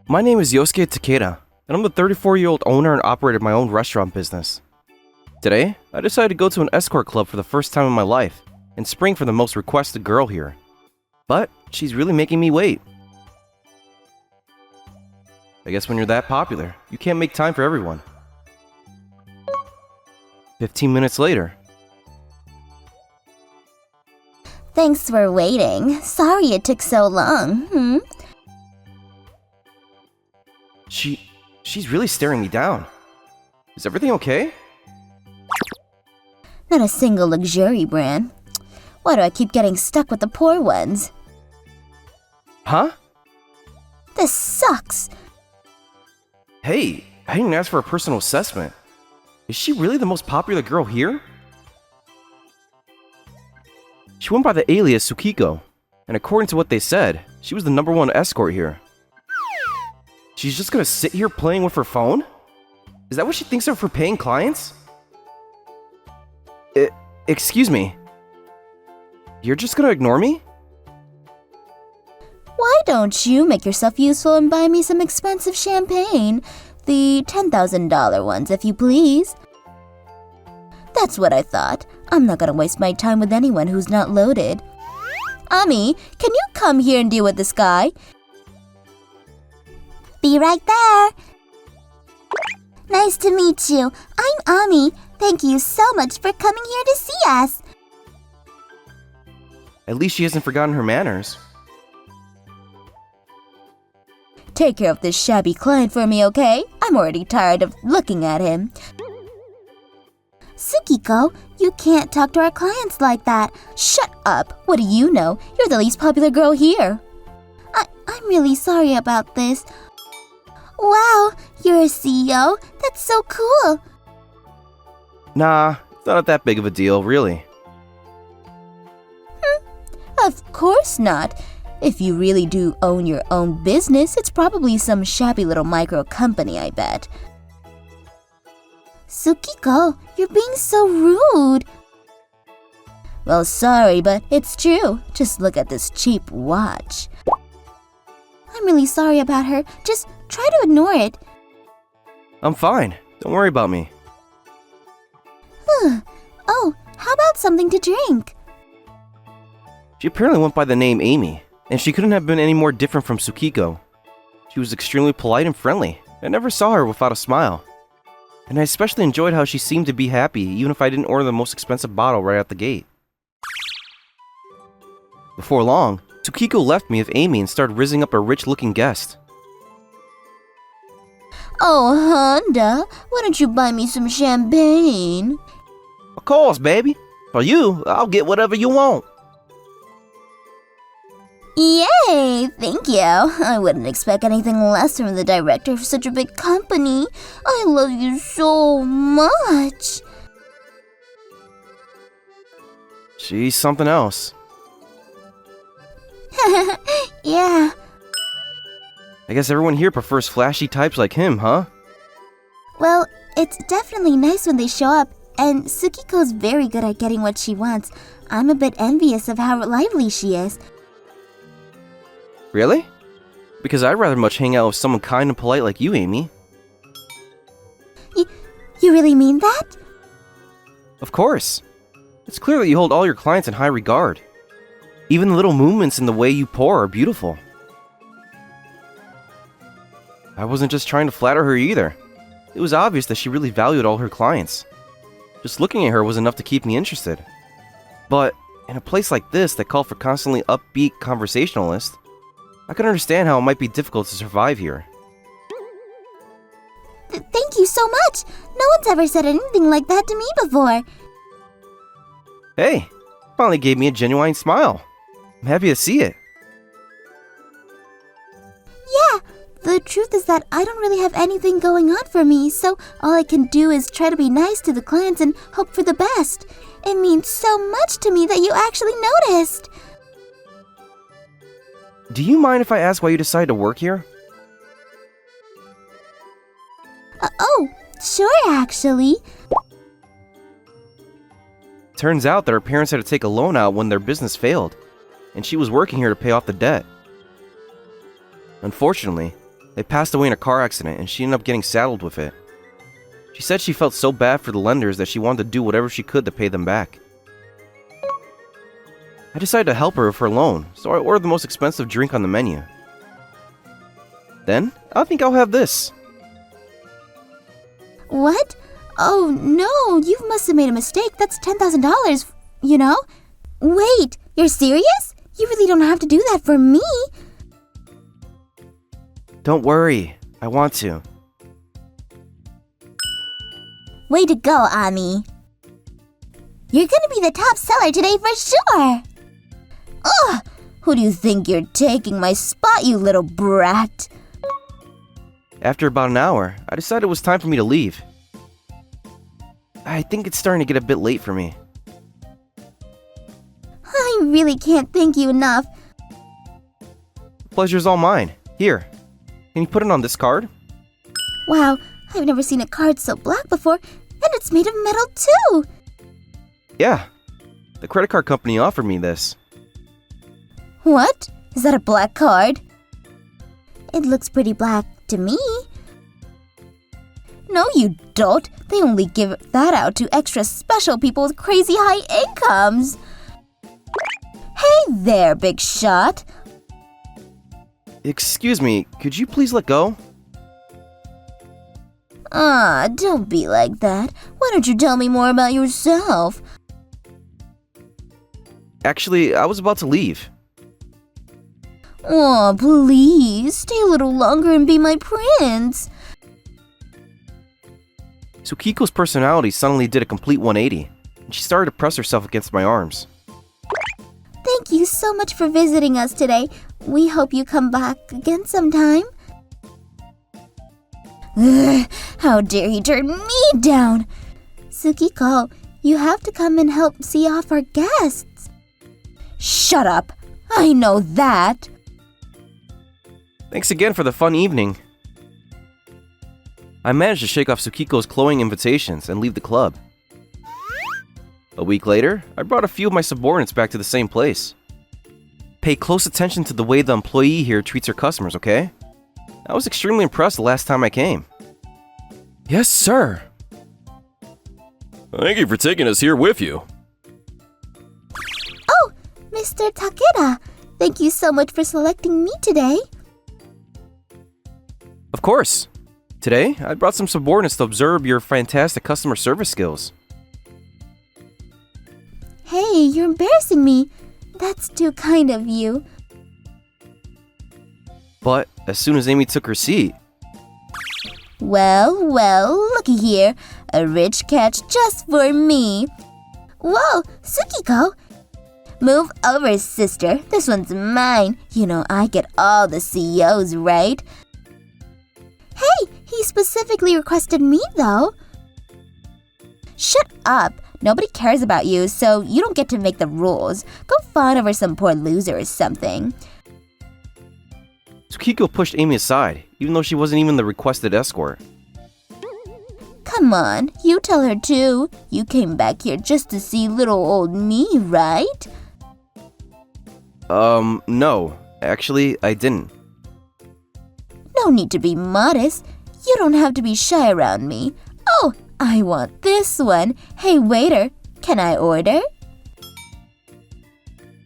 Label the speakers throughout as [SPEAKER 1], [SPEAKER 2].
[SPEAKER 1] My name is Yosuke Takeda, and I'm the 34-year-old owner and operator of my own restaurant business. Today, I decided to go to an escort club for the first time in my life and spring for the most requested girl here. But she's really making me wait. I guess when you're that popular, you can't make time for everyone. 15 minutes later.
[SPEAKER 2] Thanks for waiting. Sorry it took so long.
[SPEAKER 1] She's really staring me down. Is everything okay?
[SPEAKER 2] Not a single luxury brand. Why do I keep getting stuck with the poor ones?
[SPEAKER 1] Huh?
[SPEAKER 2] This sucks.
[SPEAKER 1] Hey, I didn't ask for a personal assessment. Is she really the most popular girl here? She went by the alias Tsukiko, and according to what they said, she was the #1 escort here. She's just gonna sit here playing with her phone? Is that what she thinks of for paying clients? Excuse me. You're just gonna ignore me?
[SPEAKER 2] Why don't you make yourself useful and buy me some expensive champagne? The $10,000 ones, if you please. That's what I thought. I'm not gonna waste my time with anyone who's not loaded. Ami, can you come here and deal with this guy? Be right there. Nice to meet you. I'm Ami. Thank you so much for coming here to see us.
[SPEAKER 1] At least she hasn't forgotten her manners.
[SPEAKER 2] Take care of this shabby client for me, okay? I'm already tired of looking at him. Tsukiko, you can't talk to our clients like that. Shut up. What do you know? You're the least popular girl here. I'm really sorry about this. Wow, you're a CEO? That's so cool.
[SPEAKER 1] Nah, it's not that big of a deal, really.
[SPEAKER 2] Of course not. If you really do own your own business, it's probably some shabby little micro company, I bet. Tsukiko, you're being so rude. Well, sorry, but it's true. Just look at this cheap watch. I'm really sorry about her. Just try to ignore it.
[SPEAKER 1] I'm fine. Don't worry about me.
[SPEAKER 2] Oh, how about something to drink?
[SPEAKER 1] She apparently went by the name Amy, and she couldn't have been any more different from Tsukiko. She was extremely polite and friendly. I never saw her without a smile. And I especially enjoyed how she seemed to be happy, even if I didn't order the most expensive bottle right out the gate. Before long, Tsukiko left me with Amy and started rizzing up a rich-looking guest.
[SPEAKER 2] Oh, Honda, why don't you buy me some champagne?
[SPEAKER 1] Of course, baby. For you, I'll get whatever you want.
[SPEAKER 2] Yay! Thank you. I wouldn't expect anything less from the director of such a big company. I love you so much.
[SPEAKER 1] She's something else.
[SPEAKER 2] Yeah.
[SPEAKER 1] I guess everyone here prefers flashy types like him, huh?
[SPEAKER 2] Well, it's definitely nice when they show up, and Tsukiko's very good at getting what she wants. I'm a bit envious of how lively she is.
[SPEAKER 1] Really? Because I'd rather much hang out with someone kind and polite like you, Amy.
[SPEAKER 2] You really mean that?
[SPEAKER 1] Of course. It's clear that you hold all your clients in high regard. Even the little movements in the way you pour are beautiful. I wasn't just trying to flatter her either. It was obvious that she really valued all her clients. Just looking at her was enough to keep me interested. But in a place like this that called for constantly upbeat conversationalists, I can understand how it might be difficult to survive here.
[SPEAKER 2] Thank you so much. No one's ever said anything like that to me before.
[SPEAKER 1] Hey, finally gave me a genuine smile. I'm happy to see it.
[SPEAKER 2] Yeah, the truth is that I don't really have anything going on for me, so all I can do is try to be nice to the clients and hope for the best. It means so much to me that you actually noticed.
[SPEAKER 1] Do you mind if I ask why you decided to work here?
[SPEAKER 2] Oh, sure, actually.
[SPEAKER 1] Turns out that her parents had to take a loan out when their business failed, and she was working here to pay off the debt. Unfortunately, They passed away in a car accident and she ended up getting saddled with it. She said she felt so bad for the lenders that she wanted to do whatever she could to pay them back. I decided to help her with her loan, so I ordered the most expensive drink on the menu. Then, I think I'll have this.
[SPEAKER 2] What? Oh no, you must have made a mistake. That's $10,000, you know? Wait, you're serious? You really don't have to do that for me.
[SPEAKER 1] Don't worry, I want to.
[SPEAKER 2] Way to go, Ami. You're gonna be the top seller today for sure. Ugh, who do you think you're taking my spot, you little brat?
[SPEAKER 1] After about an hour, I decided it was time for me to leave. I think it's starting to get a bit late for me.
[SPEAKER 2] I really can't thank you enough.
[SPEAKER 1] Pleasure's all mine. Here, can you put it on this card?
[SPEAKER 2] Wow, I've never seen a card so black before, and it's made of metal too.
[SPEAKER 1] Yeah, the credit card company offered me this.
[SPEAKER 2] What? Is that a black card? It looks pretty black to me. No, you don't. They only give that out to extra special people with crazy high incomes. Hey there, big shot.
[SPEAKER 1] Excuse me, could you please let go?
[SPEAKER 2] Don't be like that. Why don't you tell me more about yourself?
[SPEAKER 1] Actually, I was about to leave.
[SPEAKER 2] Aw, please, stay a little longer and be my prince.
[SPEAKER 1] Tsukiko's personality suddenly did a complete 180, and she started to press herself against my arms.
[SPEAKER 2] Thank you so much for visiting us today. We hope you come back again sometime. Ugh, how dare he turn me down? Tsukiko, you have to come and help see off our guests. Shut up. I know that.
[SPEAKER 1] Thanks again for the fun evening. I managed to shake off Tsukiko's cloying invitations and leave the club. A week later, I brought a few of my subordinates back to the same place. Pay close attention to the way the employee here treats her customers, okay? I was extremely impressed the last time I came. Yes, sir.
[SPEAKER 3] Thank you for taking us here with you.
[SPEAKER 2] Oh, Mr. Takeda, thank you so much for selecting me today.
[SPEAKER 1] Of course. Today, I brought some subordinates to observe your fantastic customer service skills.
[SPEAKER 2] Hey, you're embarrassing me. That's too kind of you.
[SPEAKER 1] But as soon as Amy took her seat...
[SPEAKER 2] Well, looky here. A rich catch just for me. Whoa, Tsukiko! Move over, sister. This one's mine. You know I get all the CEOs, right? Hey, he specifically requested me, though. Shut up. Nobody cares about you, so you don't get to make the rules. Go fawn over some poor loser or something.
[SPEAKER 1] Tsukiko pushed Amy aside, even though she wasn't even the requested escort.
[SPEAKER 2] Come on, you tell her too. You came back here just to see little old me, right?
[SPEAKER 1] No. Actually, I didn't.
[SPEAKER 2] No need to be modest. You don't have to be shy around me. Oh, I want this one. Hey, waiter, can I order?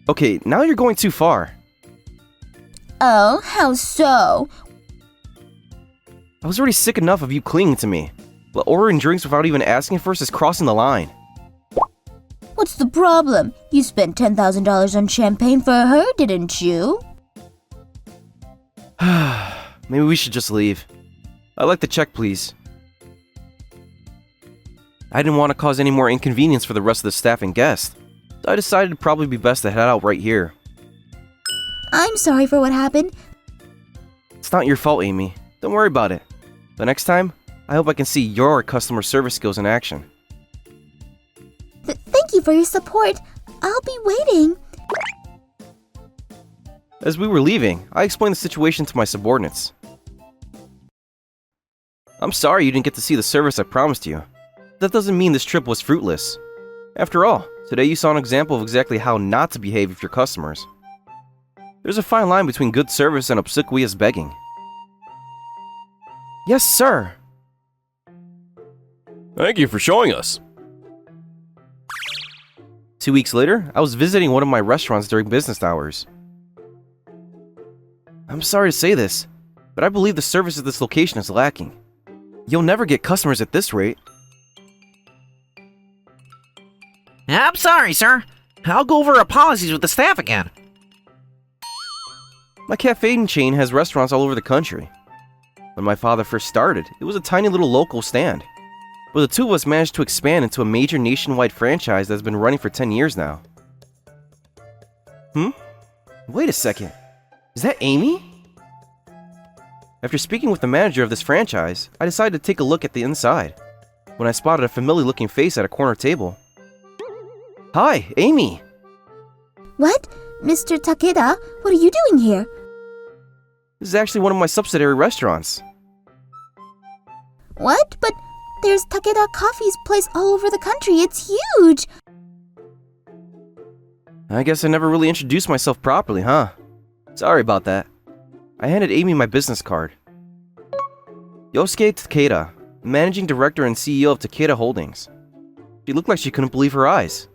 [SPEAKER 1] Okay, now you're going too far.
[SPEAKER 2] Oh, how so?
[SPEAKER 1] I was already sick enough of you clinging to me, but ordering drinks without even asking first is crossing the line.
[SPEAKER 2] What's the problem? You spent $10,000 on champagne for her, didn't you?
[SPEAKER 1] Maybe we should just leave. I'd like the check, please. I didn't want to cause any more inconvenience for the rest of the staff and guests, so I decided it'd probably be best to head out right here.
[SPEAKER 2] I'm sorry for what happened.
[SPEAKER 1] It's not your fault, Amy. Don't worry about it. But next time, I hope I can see your customer service skills in action.
[SPEAKER 2] Thank you for your support. I'll be waiting.
[SPEAKER 1] As we were leaving, I explained the situation to my subordinates. I'm sorry you didn't get to see the service I promised you. That doesn't mean this trip was fruitless. After all, today you saw an example of exactly how not to behave with your customers. There's a fine line between good service and obsequious begging. Yes, sir.
[SPEAKER 3] Thank you for showing us.
[SPEAKER 1] 2 weeks later, I was visiting one of my restaurants during business hours. I'm sorry to say this, but I believe the service at this location is lacking. You'll never get customers at this rate.
[SPEAKER 4] I'm sorry, sir. I'll go over apologies with the staff again.
[SPEAKER 1] My cafe chain has restaurants all over the country. When my father first started, it was a tiny little local stand. But the two of us managed to expand into a major nationwide franchise that's been running for 10 years now. Wait a second. Is that Amy? After speaking with the manager of this franchise, I decided to take a look at the inside, when I spotted a familiar-looking face at a corner table. Hi, Amy!
[SPEAKER 2] What? Mr. Takeda, what are you doing here?
[SPEAKER 1] This is actually one of my subsidiary restaurants.
[SPEAKER 2] What? But there's Takeda Coffee's place all over the country. It's huge!
[SPEAKER 1] I guess I never really introduced myself properly, huh? Sorry about that. I handed Amy my business card. Yosuke Takeda, Managing Director and CEO of Takeda Holdings. She looked like she couldn't believe her eyes.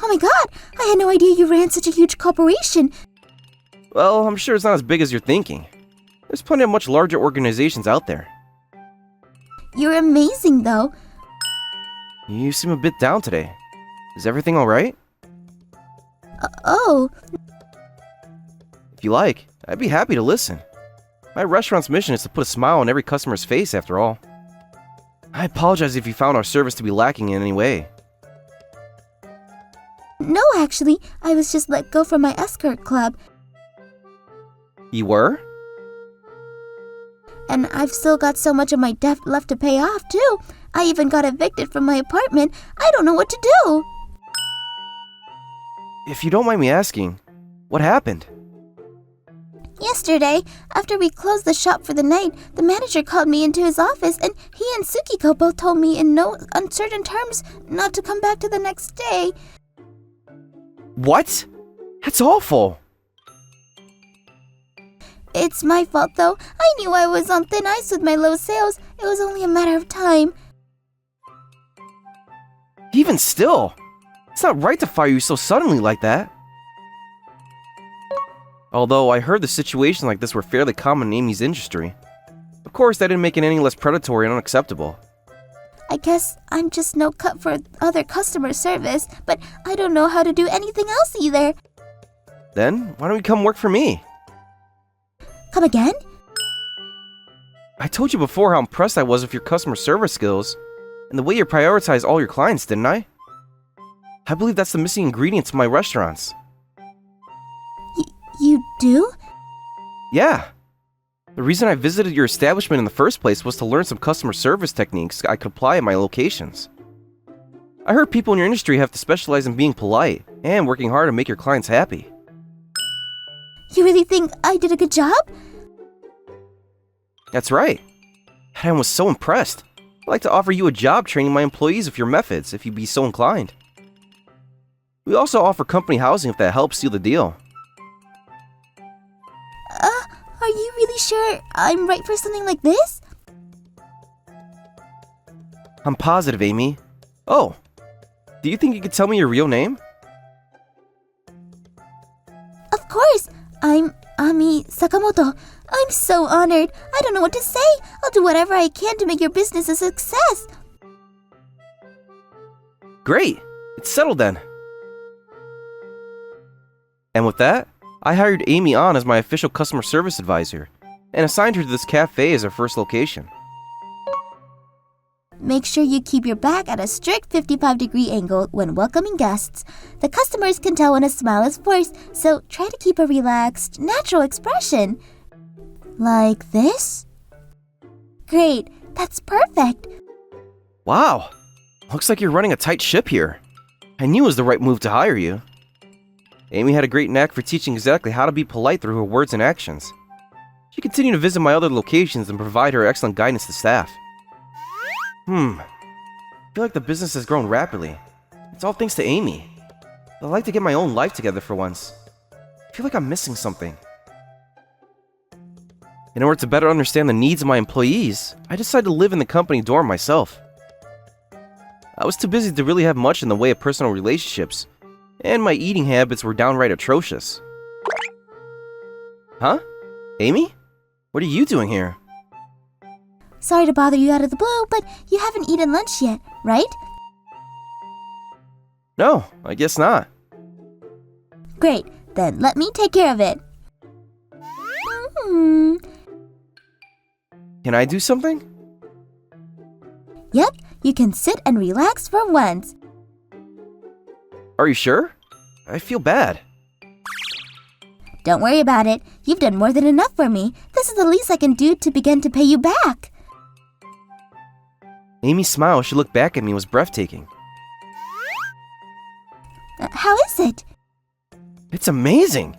[SPEAKER 2] Oh my god! I had no idea you ran such a huge corporation!
[SPEAKER 1] Well, I'm sure it's not as big as you're thinking. There's plenty of much larger organizations out there.
[SPEAKER 2] You're amazing, though.
[SPEAKER 1] You seem a bit down today. Is everything alright?
[SPEAKER 2] Oh.
[SPEAKER 1] If you like, I'd be happy to listen. My restaurant's mission is to put a smile on every customer's face, after all. I apologize if you found our service to be lacking in any way.
[SPEAKER 2] No, actually, I was just let go from my escort club,
[SPEAKER 1] You were?
[SPEAKER 2] and I've still got so much of my debt left to pay off, too. I even got evicted from my apartment. I don't know what to do.
[SPEAKER 1] If you don't mind me asking, what happened?
[SPEAKER 2] Yesterday, after we closed the shop for the night, the manager called me into his office, and he and Tsukiko both told me in no uncertain terms not to come back to the next day.
[SPEAKER 1] What? That's awful!
[SPEAKER 2] It's my fault, though. I knew I was on thin ice with my low sales. It was only a matter of time.
[SPEAKER 1] Even still, it's not right to fire you so suddenly like that. Although I heard the situations like this were fairly common in Amy's industry. Of course, that didn't make it any less predatory and unacceptable.
[SPEAKER 2] I guess I'm just no cut for other customer service, but I don't know how to do anything else either.
[SPEAKER 1] Then, why don't you come work for me?
[SPEAKER 2] Come again?
[SPEAKER 1] I told you before how impressed I was with your customer service skills, and the way you prioritize all your clients, didn't I? I believe that's the missing ingredient to my restaurants.
[SPEAKER 2] You do?
[SPEAKER 1] Yeah. The reason I visited your establishment in the first place was to learn some customer service techniques I could apply at my locations. I heard people in your industry have to specialize in being polite and working hard to make your clients happy.
[SPEAKER 2] You really think I did a good job?
[SPEAKER 1] That's right. I was so impressed. I'd like to offer you a job training my employees with your methods, if you'd be so inclined. We also offer company housing if that helps seal the deal.
[SPEAKER 2] Are you really sure I'm right for something like this?
[SPEAKER 1] I'm positive, Amy. Oh, do you think you could tell me your real name?
[SPEAKER 2] Of course! I'm Ami Sakamoto. I'm so honored. I don't know what to say. I'll do whatever I can to make your business a success.
[SPEAKER 1] Great! It's settled then. And with that, I hired Amy on as my official customer service advisor and assigned her to this cafe as her first location.
[SPEAKER 2] Make sure you keep your back at a strict 55-degree angle when welcoming guests. The customers can tell when a smile is forced, so try to keep a relaxed, natural expression. Like this? Great, that's perfect.
[SPEAKER 1] Wow! Looks like you're running a tight ship here. I knew it was the right move to hire you. Amy had a great knack for teaching exactly how to be polite through her words and actions. She continued to visit my other locations and provide her excellent guidance to staff. I feel like the business has grown rapidly. It's all thanks to Amy. I'd like to get my own life together for once. I feel like I'm missing something. In order to better understand the needs of my employees, I decided to live in the company dorm myself. I was too busy to really have much in the way of personal relationships, and my eating habits were downright atrocious. Huh? Amy? What are you doing here?
[SPEAKER 2] Sorry to bother you out of the blue, but you haven't eaten lunch yet, right?
[SPEAKER 1] No, I guess not.
[SPEAKER 2] Great, then let me take care of it.
[SPEAKER 1] Can I do something?
[SPEAKER 2] Yep, you can sit and relax for once.
[SPEAKER 1] Are you sure? I feel bad.
[SPEAKER 2] Don't worry about it. You've done more than enough for me. This is the least I can do to begin to pay you back.
[SPEAKER 1] Amy's smile as she looked back at me was breathtaking.
[SPEAKER 2] How is it?
[SPEAKER 1] It's amazing!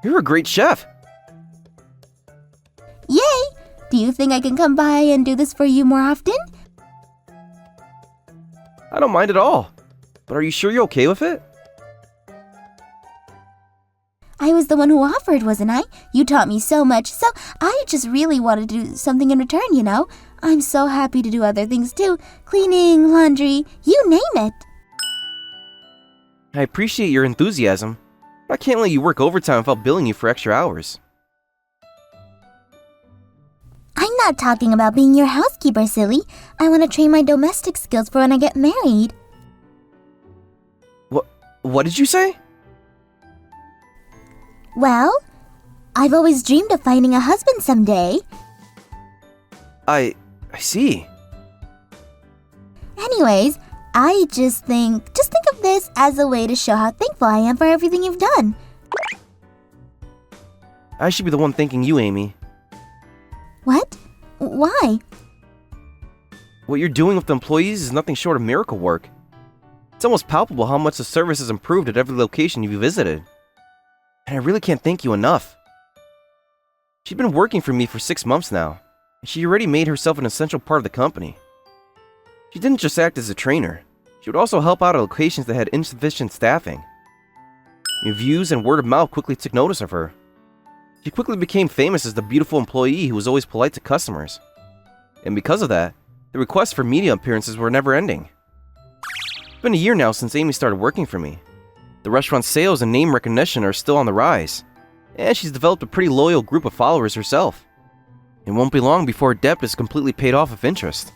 [SPEAKER 1] You're a great chef!
[SPEAKER 2] Yay! Do you think I can come by and do this for you more often?
[SPEAKER 1] I don't mind at all. But are you sure you're okay with it?
[SPEAKER 2] I was the one who offered, wasn't I? You taught me so much, so I just really wanted to do something in return, you know? I'm so happy to do other things too. Cleaning, laundry, you name it.
[SPEAKER 1] I appreciate your enthusiasm, but I can't let you work overtime without billing you for extra hours.
[SPEAKER 2] I'm not talking about being your housekeeper, silly. I want to train my domestic skills for when I get married.
[SPEAKER 1] What did you say?
[SPEAKER 2] Well, I've always dreamed of finding a husband someday.
[SPEAKER 1] I see.
[SPEAKER 2] Anyways, I just think of this as a way to show how thankful I am for everything you've done.
[SPEAKER 1] I should be the one thanking you, Amy.
[SPEAKER 2] What? Why?
[SPEAKER 1] What you're doing with the employees is nothing short of miracle work. It's almost palpable how much the service has improved at every location you've visited. And I really can't thank you enough. She's been working for me for 6 months now, and she already made herself an essential part of the company. She didn't just act as a trainer, she would also help out at locations that had insufficient staffing. Reviews and word of mouth quickly took notice of her. She quickly became famous as the beautiful employee who was always polite to customers. And because of that, the requests for media appearances were never ending. It's been a year now since Amy started working for me. The restaurant's sales and name recognition are still on the rise, and she's developed a pretty loyal group of followers herself. It won't be long before her debt is completely paid off with interest.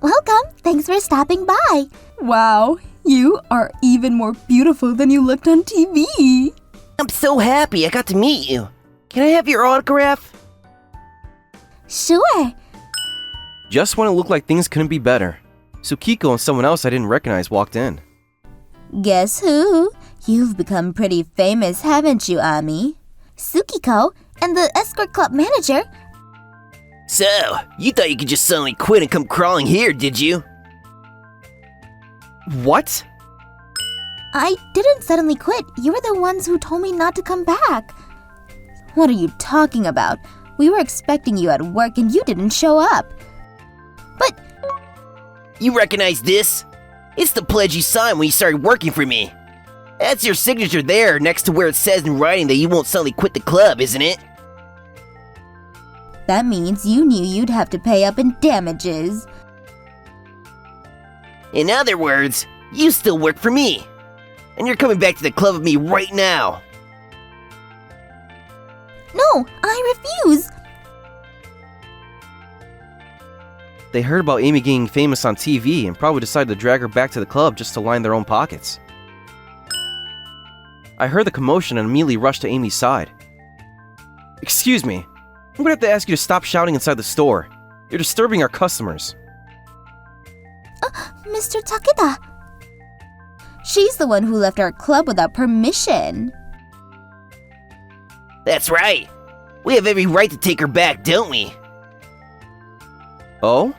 [SPEAKER 2] Welcome. Thanks for stopping by.
[SPEAKER 3] Wow, you are even more beautiful than you looked on TV.
[SPEAKER 4] I'm so happy I got to meet you. Can I have your autograph?
[SPEAKER 2] Sure.
[SPEAKER 1] Just when it looked like things couldn't be better, Tsukiko and someone else I didn't recognize walked in.
[SPEAKER 2] Guess who? You've become pretty famous, haven't you, Ami? Tsukiko and the escort club manager.
[SPEAKER 4] So, you thought you could just suddenly quit and come crawling here, did you?
[SPEAKER 1] What?
[SPEAKER 2] I didn't suddenly quit. You were the ones who told me not to come back. What are you talking about? We were expecting you at work and you didn't show up. But
[SPEAKER 4] You recognize this? It's the pledge you signed when you started working for me. That's your signature there next to where it says in writing that you won't suddenly quit the club, isn't it?
[SPEAKER 2] that means you knew you'd have to pay up in damages.
[SPEAKER 4] In other words, you still work for me. And you're coming back to the club with me right now.
[SPEAKER 2] No, I refuse.
[SPEAKER 1] They heard about Amy getting famous on TV and probably decided to drag her back to the club just to line their own pockets. I heard the commotion and immediately rushed to Amy's side. Excuse me, I'm gonna have to ask you to stop shouting inside the store. You're disturbing our customers.
[SPEAKER 2] Mr. Takeda. She's the one who left our club without permission.
[SPEAKER 4] That's right. We have every right to take her back, don't we?
[SPEAKER 1] Oh?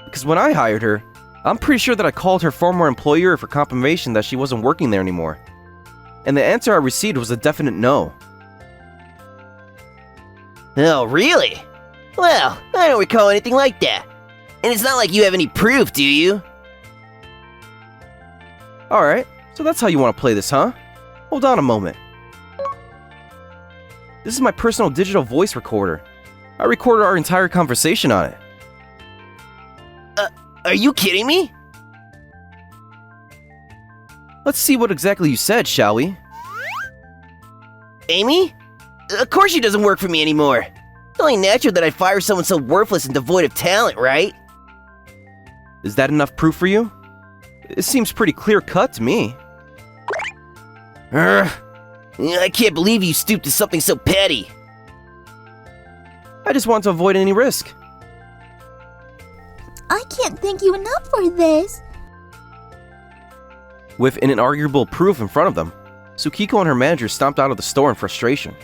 [SPEAKER 1] Because when I hired her, I'm pretty sure that I called her former employer for confirmation that she wasn't working there anymore. And the answer I received was a definite no.
[SPEAKER 4] Oh, really? Well, I don't recall anything like that. And it's not like you have any proof, do you?
[SPEAKER 1] Alright, so that's how you want to play this, huh? Hold on a moment. This is my personal digital voice recorder. I recorded our entire conversation on it.
[SPEAKER 4] Are you kidding me?
[SPEAKER 1] Let's see what exactly you said, shall we?
[SPEAKER 4] Amy? Of course she doesn't work for me anymore. It's only natural that I fire someone so worthless and devoid of talent, right?
[SPEAKER 1] Is that enough proof for you? It seems pretty clear-cut to me.
[SPEAKER 4] I can't believe you stooped to something so petty.
[SPEAKER 1] I just want to avoid any risk.
[SPEAKER 2] I can't thank you enough for this.
[SPEAKER 1] With an inarguable proof in front of them, Tsukiko and her manager stomped out of the store in frustration.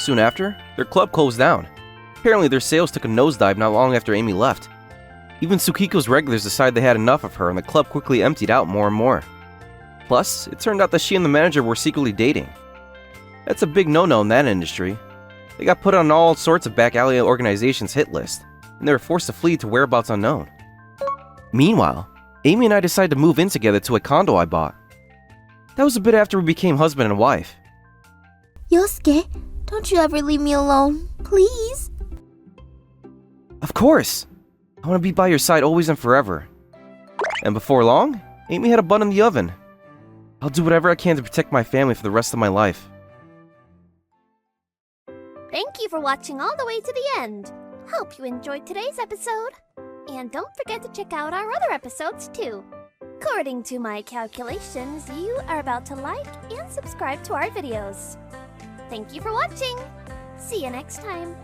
[SPEAKER 1] Soon after, their club closed down. Apparently their sales took a nosedive not long after Amy left. Even Tsukiko's regulars decided they had enough of her and the club quickly emptied out more and more. Plus, it turned out that she and the manager were secretly dating. That's a big no-no in that industry. They got put on all sorts of back alley organizations' hit list, and they were forced to flee to whereabouts unknown. Meanwhile, Amy and I decided to move in together to a condo I bought. That was a bit after we became husband and wife.
[SPEAKER 2] Yosuke, don't you ever leave me alone, please?
[SPEAKER 1] Of course! I want to be by your side always and forever. And before long, Amy had a bun in the oven. I'll do whatever I can to protect my family for the rest of my life.
[SPEAKER 5] Thank you for watching all the way to the end. Hope you enjoyed today's episode. And don't forget to check out our other episodes too. According to my calculations, you are about to like and subscribe to our videos. Thank you for watching. See you next time.